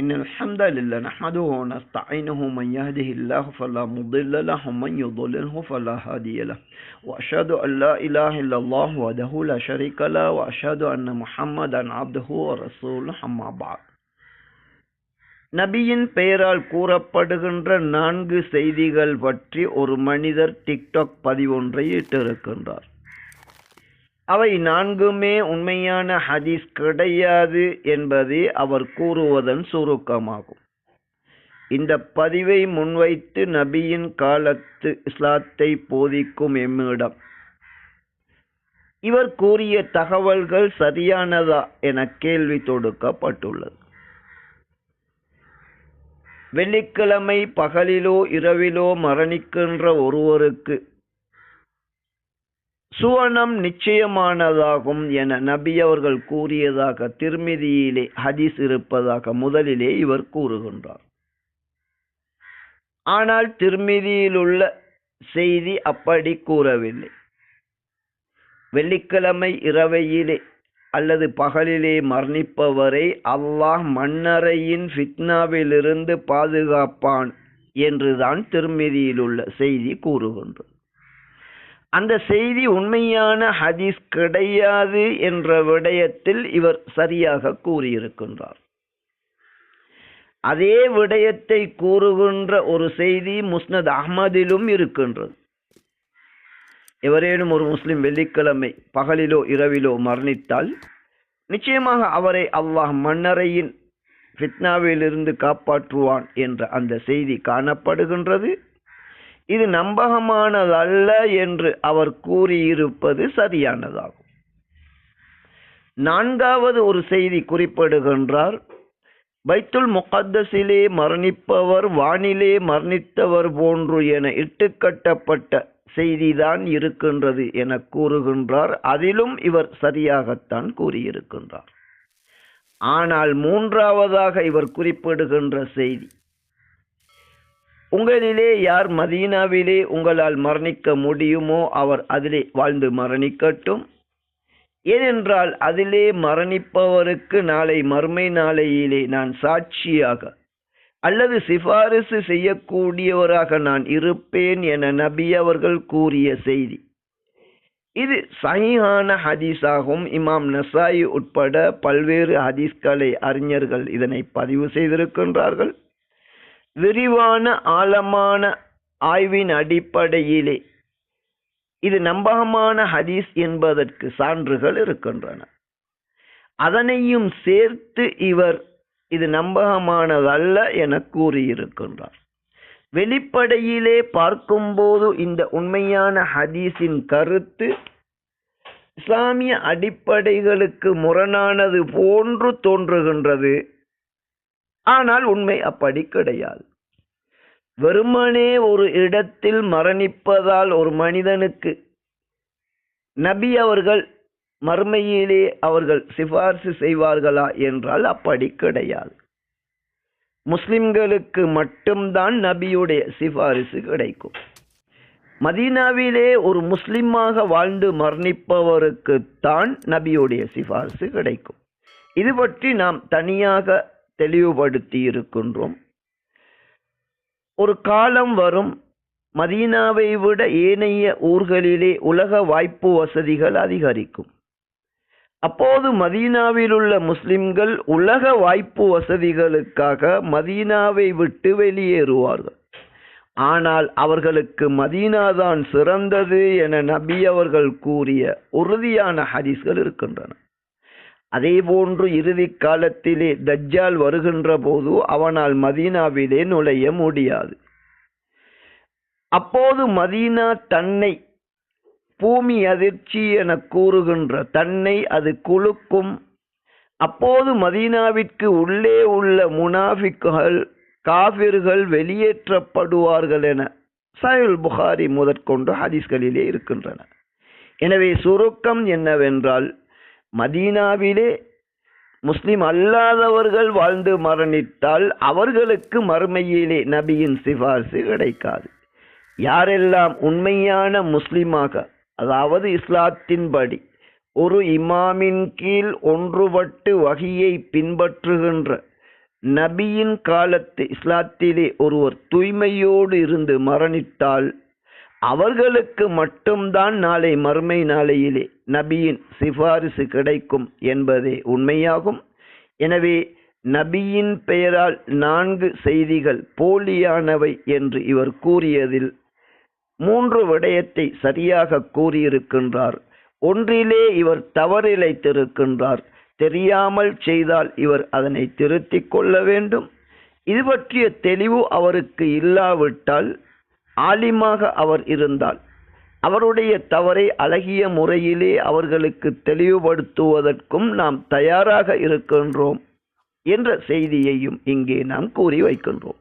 إن الحمد لله نحمده ونستعينه من يهده الله فلا مضل له ومن يضلله فلا هادي له وأشهد أن لا إله إلا الله وحده لا شريك له وأشهد أن محمدا عبده ورسوله أما بعد. நபியின் பெயரால் கூறப்படுகின்ற 4 செய்திகள் பற்றி ஒரு மனிதர் டிக்டாக் பதிவொன்றை இட்டிருக்கின்றார். அவை 4மே உண்மையான ஹதீஸ் கிடையாது என்பதே அவர் கூறுவதன் சுருக்கமாகும். இந்த பதிவை முன்வைத்து நபியின் காலத்து இஸ்லாத்தை போதிக்கும் எம்மிடம் இவர் கூறிய தகவல்கள் சரியானதா என கேள்வி தொடுக்கப்பட்டுள்ளது. வெள்ளிக்கிழமை பகலிலோ இரவிலோ மரணிக்கின்ற ஒருவருக்கு சுவனம் நிச்சயமானதாகும் என நபி அவர்கள் கூறியதாக திர்மிதியிலே ஹதீஸ் இருப்பதாக முதலிலே இவர் கூறுகின்றார். ஆனால் திர்மிதியில் உள்ள செய்தி அப்படி கூறவில்லை. வெள்ளிக்கிழமை இரவையிலே அல்லது பகலிலே மரணிப்பவரை அல்லாஹ் மண்ணறையின் ஃபித்னாவிலிருந்து பாதுகாப்பான் என்றுதான் திர்மிதியில் உள்ள செய்தி கூறுகின்றது. அந்த செய்தி உண்மையான ஹதீஸ் கிடையாது என்ற விடயத்தில் இவர் சரியாக கூறியிருக்கின்றார். அதே விடயத்தை கூறுகின்ற ஒரு செய்தி முஸ்னத் அஹ்மதிலும் இருக்கின்றது. எவரேனும் ஒரு முஸ்லிம் வெள்ளிக்கிழமை பகலிலோ இரவிலோ மரணித்தால் நிச்சயமாக அவரை அல்லாஹ் மண்ணறையின் ஃபித்னாவிலிருந்து காப்பாற்றுவான் என்ற அந்த செய்தி காணப்படுகின்றது. இது நம்பகமானதல்ல என்று அவர் கூறியிருப்பது சரியானதாகும். 4வது ஒரு செய்தி குறிப்பிடுகின்றார், பைத்துல் முகத்தஸிலே மரணிப்பவர் வானிலே மரணித்தவர் போன்று என இட்டுக்கட்டப்பட்ட செய்திதான் இருக்கின்றது என கூறுகின்றார். அதிலும் இவர் சரியாகத்தான் கூறியிருக்கின்றார். ஆனால் 3வதாக இவர் குறிப்பிடுகின்ற செய்தி, உங்களிலே யார் மதீனாவிலே உங்களால் மரணிக்க முடியுமோ அவர் அதிலே வாழ்ந்து மரணிக்கட்டும். ஏனென்றால் அதிலே மரணிப்பவருக்கு நாளை மறுமை நாளையிலே நான் சாட்சியாக அல்லது சிபாரிசு செய்யக்கூடியவராக நான் இருப்பேன் என நபி அவர்கள் கூறிய செய்தி. இது சஹீஹான ஹதீஸாகும். இமாம் நசாயி உட்பட பல்வேறு ஹதீஸ்களை அறிஞர்கள் இதனை பதிவு செய்திருக்கின்றார்கள். விரிவான ஆழமான ஆய்வின் அடிப்படையிலே இது நம்பகமான ஹதீஸ் என்பதற்கு சான்றுகள் இருக்கின்றன. அதனையும் சேர்த்து இவர் இது நம்பகமானதல்ல என கூறியிருக்கின்றார். வெளிப்படையிலே பார்க்கும்போது இந்த உண்மையான ஹதீஸின் கருத்து இஸ்லாமிய அடிப்படைகளுக்கு முரணானது போன்று தோன்றுகின்றது. ஆனால் உண்மை அப்படி கிடையாது. வெறுமனே ஒரு இடத்தில் மரணிப்பதால் ஒரு மனிதனுக்கு நபி அவர்கள் மறுமையிலே அவர்கள் சிபாரிசு செய்வார்களா என்றால் அப்படி கிடையாது. முஸ்லிம்களுக்கு மட்டும்தான் நபியுடைய சிபாரிசு கிடைக்கும். மதீனாவிலே ஒரு முஸ்லிமாக வாழ்ந்து மரணிப்பவருக்கு தான் நபியுடைய சிபாரிசு கிடைக்கும். இது பற்றி நாம் தனியாக தெளிவுபடுத்தி இருக்கின்றோம். ஒரு காலம் வரும், மதீனாவை விட ஏனைய ஊர்களிலே உலக வாய்ப்பு வசதிகள் அதிகரிக்கும். அப்போது மதீனாவில் உள்ள முஸ்லிம்கள் உலக வாய்ப்பு வசதிகளுக்காக மதீனாவை விட்டு வெளியேறுவார்கள். ஆனால் அவர்களுக்கு மதீனாதான் சிறந்தது என நபி அவர்கள் கூறிய உறுதியான ஹதீஸ்கள் இருக்கின்றன. அதே போன்று இறுதி காலத்திலே தஜ்ஜால் வருகின்ற போது அவனால் மதீனாவிலே நுழைய முடியாது. அப்போது மதீனா தன்னை பூமி அதிர்ச்சி என கூறுகின்ற தன்னை அது குலுக்கும். அப்போது மதீனாவிற்கு உள்ளே உள்ள முனாஃபிக்குகள் காபிர்கள் வெளியேற்றப்படுவார்கள் என சஹீஹுல் புகாரி முதற்கொண்டு ஹதீஸ்களிலே இருக்கின்றன. எனவே சுருக்கம் என்னவென்றால், மதீனாவிலே முஸ்லிம் அல்லாதவர்கள் வாழ்ந்து மரணித்தால் அவர்களுக்கு மறுமையிலே நபியின் சிபாரிசு கிடைக்காது. யாரெல்லாம் உண்மையான முஸ்லிமாக, அதாவது இஸ்லாத்தின்படி ஒரு இமாமின் கீழ் ஒன்றுபட்டு வஹியை பின்பற்றுகின்ற நபியின் காலத்து இஸ்லாத்திலே ஒருவர் தூய்மையோடு இருந்து மரணித்தால் அவர்களுக்கு மட்டும்தான் நாளை மறுமை நாளையிலே நபியின் சிபாரிசு கிடைக்கும் என்பதே உண்மையாகும். எனவே நபியின் பெயரால் 4 செய்திகள் போலியானவை என்று இவர் கூறியதில் 3 விடயத்தை சரியாக கூறியிருக்கின்றார். ஒன்றிலே இவர் தவறிழைத்திருக்கின்றார். தெரியாமல் செய்தால் இவர் அதனை திருத்திக் கொள்ள வேண்டும். இது பற்றிய தெளிவு அவருக்கு இல்லாவிட்டால், ஆலிமாக அவர் இருந்தால் அவருடைய தவறை அழகிய முறையிலே அவர்களுக்கு தெளிவுபடுத்துவதற்கும் நாம் தயாராக இருக்கின்றோம் என்ற செய்தியையும் இங்கே நாம் கூறி வைக்கின்றோம்.